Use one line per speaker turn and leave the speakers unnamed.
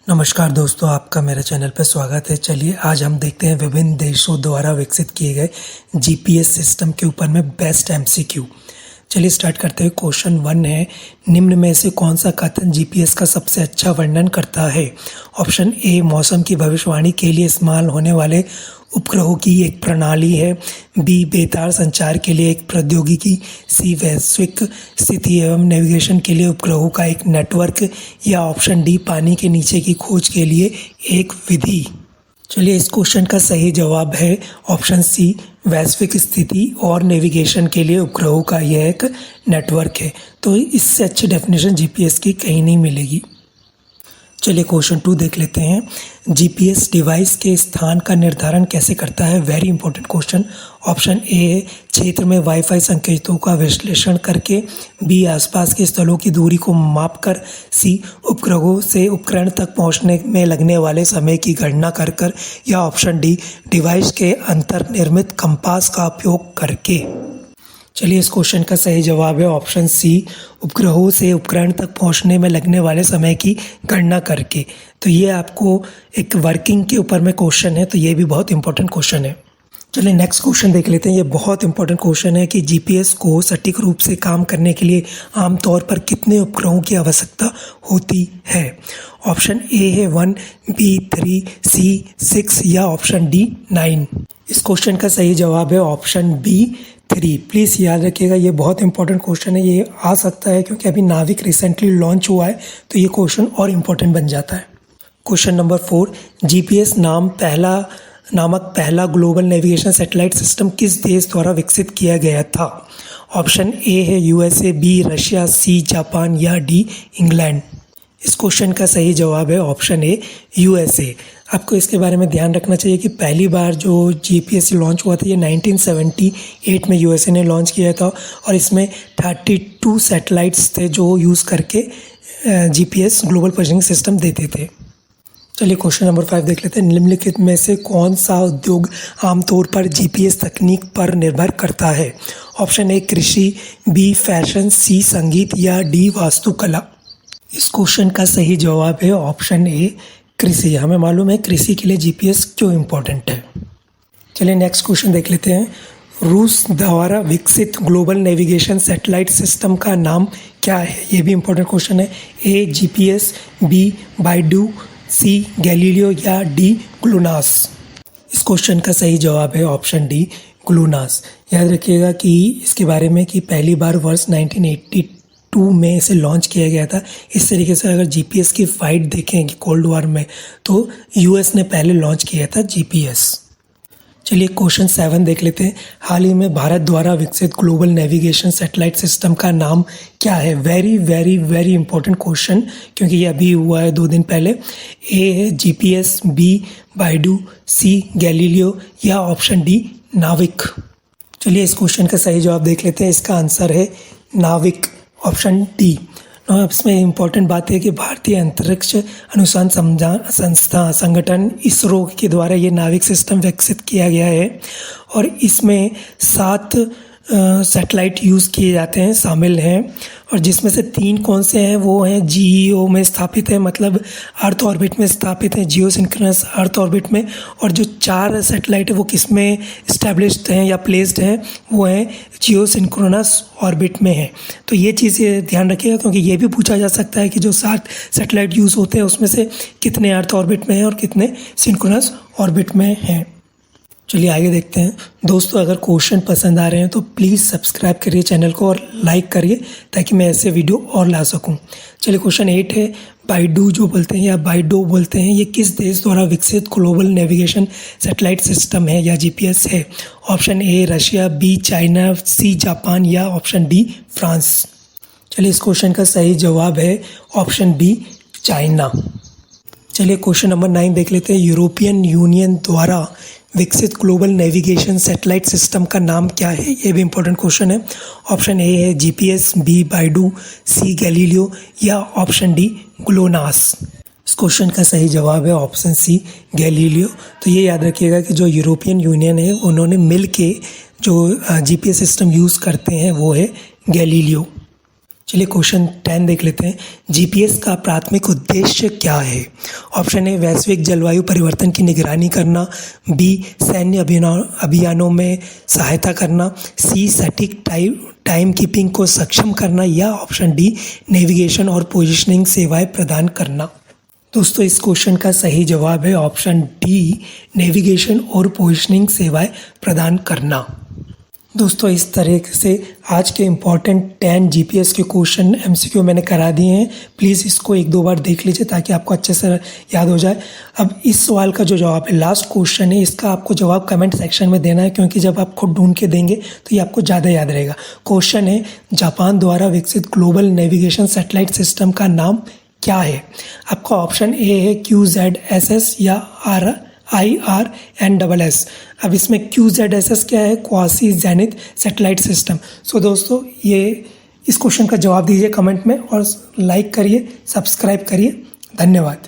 नमस्कार दोस्तों, आपका मेरे चैनल पर स्वागत है। चलिए आज हम देखते हैं विभिन्न देशों द्वारा विकसित किए गए जीपीएस सिस्टम के ऊपर में बेस्ट एमसीक्यू। चलिए स्टार्ट करते हैं। क्वेश्चन 1 है, निम्न में से कौन सा कथन जीपीएस का सबसे अच्छा वर्णन करता है? ऑप्शन ए, मौसम की भविष्यवाणी के लिए इस्तेमाल होने वाले उपग्रहों की एक प्रणाली है। बी, बेतार संचार के लिए एक प्रौद्योगिकी। सी, वैश्विक स्थिति एवं नेविगेशन के लिए उपग्रहों का एक नेटवर्क। या ऑप्शन डी, पानी के नीचे की खोज के लिए एक विधि। चलिए इस क्वेश्चन का सही जवाब है ऑप्शन सी, वैश्विक स्थिति और नेविगेशन के लिए उपग्रहों का यह एक नेटवर्क है। तो इससे अच्छी डेफिनेशन जीपीएस की कहीं नहीं मिलेगी। चलिए क्वेश्चन 2 देख लेते हैं। जीपीएस डिवाइस के स्थान का निर्धारण कैसे करता है? Very important question. Option A है, क्षेत्र में वाईफाई संकेतों का विश्लेषण करके। बी, आसपास के स्थलों की दूरी को मापकर। सी, उपग्रहों से उपकरण तक पहुंचने में लगने वाले समय की गणना कर। या ऑप्शन डी, डिवाइस के अंतर्निर्मित कंपास का उपयोग करके। चलिए इस क्वेश्चन का सही जवाब है ऑप्शन सी, उपग्रहों से उपकरण तक पहुंचने में लगने वाले समय की गणना करके। तो ये आपको एक वर्किंग के ऊपर में क्वेश्चन है, तो ये भी बहुत इंपॉर्टेंट क्वेश्चन है। चलिए नेक्स्ट क्वेश्चन देख लेते हैं। ये बहुत इंपॉर्टेंट क्वेश्चन है कि जीपीएस को सटीक रूप से काम करने के लिए आमतौर पर कितने उपग्रहों की आवश्यकता होती है? ऑप्शन ए है 1, बी 3, सी 6 या ऑप्शन डी 9। इस क्वेश्चन का सही जवाब है ऑप्शन बी 3। प्लीज़ याद रखिएगा, ये बहुत इंपॉर्टेंट क्वेश्चन है। ये आ सकता है क्योंकि अभी नाविक रिसेंटली लॉन्च हुआ है, तो ये क्वेश्चन और इम्पोर्टेंट बन जाता है। क्वेश्चन नंबर 4, जीपीएस नामक पहला ग्लोबल नेविगेशन सैटेलाइट सिस्टम किस देश द्वारा विकसित किया गया था? ऑप्शन ए है USA, B Russia, C Japan या डी इंग्लैंड। इस क्वेश्चन का सही जवाब है ऑप्शन ए, यूएसए। आपको इसके बारे में ध्यान रखना चाहिए कि पहली बार जो जीपीएस लॉन्च हुआ था ये 1978 में यूएसए ने लॉन्च किया था और इसमें 32 सैटेलाइट्स थे जो यूज़ करके जीपीएस ग्लोबल पोजिशनिंग सिस्टम देते थे। चलिए क्वेश्चन नंबर 5 देख लेते हैं। निम्नलिखित में से कौन सा उद्योग आमतौर पर जीपीएस तकनीक पर निर्भर करता है? ऑप्शन ए, कृषि, बी फैशन, सी संगीत या डी वास्तुकला। इस क्वेश्चन का सही जवाब है ऑप्शन ए, कृषि। हमें मालूम है कृषि के लिए जीपीएस क्यों इम्पोर्टेंट है। चलिए नेक्स्ट क्वेश्चन देख लेते हैं। रूस द्वारा विकसित ग्लोबल नेविगेशन सैटेलाइट सिस्टम का नाम क्या है? ये भी इम्पोर्टेंट क्वेश्चन है। ए जीपीएस, बी बाइडू, सी गैलीलियो या डी ग्लोनास। इस क्वेश्चन का सही जवाब है ऑप्शन डी, ग्लोनास। याद रखिएगा कि इसके बारे में कि पहली बार वर्ष 1982 में इसे लॉन्च किया गया था। इस तरीके से अगर जीपीएस की फाइट देखें कि कोल्ड वॉर में, तो यूएस ने पहले लॉन्च किया था जीपीएस। चलिए क्वेश्चन 7 देख लेते हैं। हाल ही में भारत द्वारा विकसित ग्लोबल नेविगेशन सैटेलाइट सिस्टम का नाम क्या है? Very very very important question, क्योंकि ये अभी हुआ है 2 दिन पहले। ए है जीपीएस, बी बाइडू, सी गैलीलियो या ऑप्शन डी नाविक। चलिए इस क्वेश्चन का सही जवाब देख लेते हैं। इसका आंसर है नाविक, ऑप्शन डी। अब इसमें इम्पॉर्टेंट बात है कि भारतीय अंतरिक्ष अनुसंधान संगठन इसरो के द्वारा ये नाविक सिस्टम विकसित किया गया है और इसमें 7 सैटेलाइट यूज़ किए जाते हैं, शामिल हैं, और जिसमें से 3 कौन से हैं वो हैं जीईओ में स्थापित है, मतलब अर्थ ऑर्बिट में स्थापित है, जियो सिंक्रोनस अर्थ ऑर्बिट में। और जो 4 सैटेलाइट है वो किस में इस्टेब्लिश्ड हैं या प्लेस्ड हैं, वो हैं जियो सिंक्रोनस ऑर्बिट में है। तो ये चीज़ ध्यान रखिएगा, क्योंकि ये भी पूछा जा सकता है कि जो 7 सैटेलाइट यूज़ होते हैं उसमें से कितने अर्थ ऑर्बिट में हैं और कितने सिंक्रोनस ऑर्बिट में हैं। चलिए आगे देखते हैं। दोस्तों अगर क्वेश्चन पसंद आ रहे हैं तो प्लीज़ सब्सक्राइब करिए चैनल को और लाइक करिए ताकि मैं ऐसे वीडियो और ला सकूं। चलिए क्वेश्चन 8 है, बाइडू जो बोलते हैं या बाइडो बोलते हैं, ये किस देश द्वारा विकसित ग्लोबल नेविगेशन सैटेलाइट सिस्टम है या जीपीएस है? Option A Russia, B China, C Japan या ऑप्शन डी फ्रांस। चलिए इस क्वेश्चन का सही जवाब है ऑप्शन बी चाइना। चलिए क्वेश्चन नंबर 9 देख लेते हैं। यूरोपियन यूनियन द्वारा विकसित ग्लोबल नेविगेशन सैटेलाइट सिस्टम का नाम क्या है? ये भी इंपॉर्टेंट क्वेश्चन है। ऑप्शन ए है जीपीएस, बी बाइडू, सी गैलीलियो या ऑप्शन डी ग्लोनास। इस क्वेश्चन का सही जवाब है ऑप्शन सी गैलीलियो। तो ये याद रखिएगा कि जो यूरोपियन यूनियन है उन्होंने मिल के जो जीपीएस सिस्टम यूज़ करते हैं वो है गैलीलियो। चलिए क्वेश्चन 10 देख लेते हैं। जीपीएस का प्राथमिक उद्देश्य क्या है? ऑप्शन ए वैश्विक जलवायु परिवर्तन की निगरानी करना, बी सैन्य अभियानों में सहायता करना, सी सटीक टाइम कीपिंग को सक्षम करना, या ऑप्शन डी नेविगेशन और पोजिशनिंग सेवाएं प्रदान करना। दोस्तों इस क्वेश्चन का सही जवाब है ऑप्शन डी नेविगेशन और पोजिशनिंग सेवाएं प्रदान करना। दोस्तों इस तरह से आज के इम्पॉर्टेंट 10 जीपीएस के क्वेश्चन एमसीक्यू मैंने करा दिए हैं। प्लीज़ इसको 1-2 बार देख लीजिए ताकि आपको अच्छे से याद हो जाए। अब इस सवाल का जो जवाब है, लास्ट क्वेश्चन है, इसका आपको जवाब कमेंट सेक्शन में देना है, क्योंकि जब आप खुद ढूंढ के देंगे तो ये आपको ज़्यादा याद रहेगा। क्वेश्चन है, जापान द्वारा विकसित ग्लोबल नेविगेशन सैटेलाइट सिस्टम का नाम क्या है? आपका ऑप्शन ए है QZSS या IRNSS। अब इसमें QZSS क्या है? Quasi zenith satellite system. So दोस्तों ये इस क्वेश्चन का जवाब दीजिए कमेंट में, और लाइक करिए, सब्सक्राइब करिए। धन्यवाद।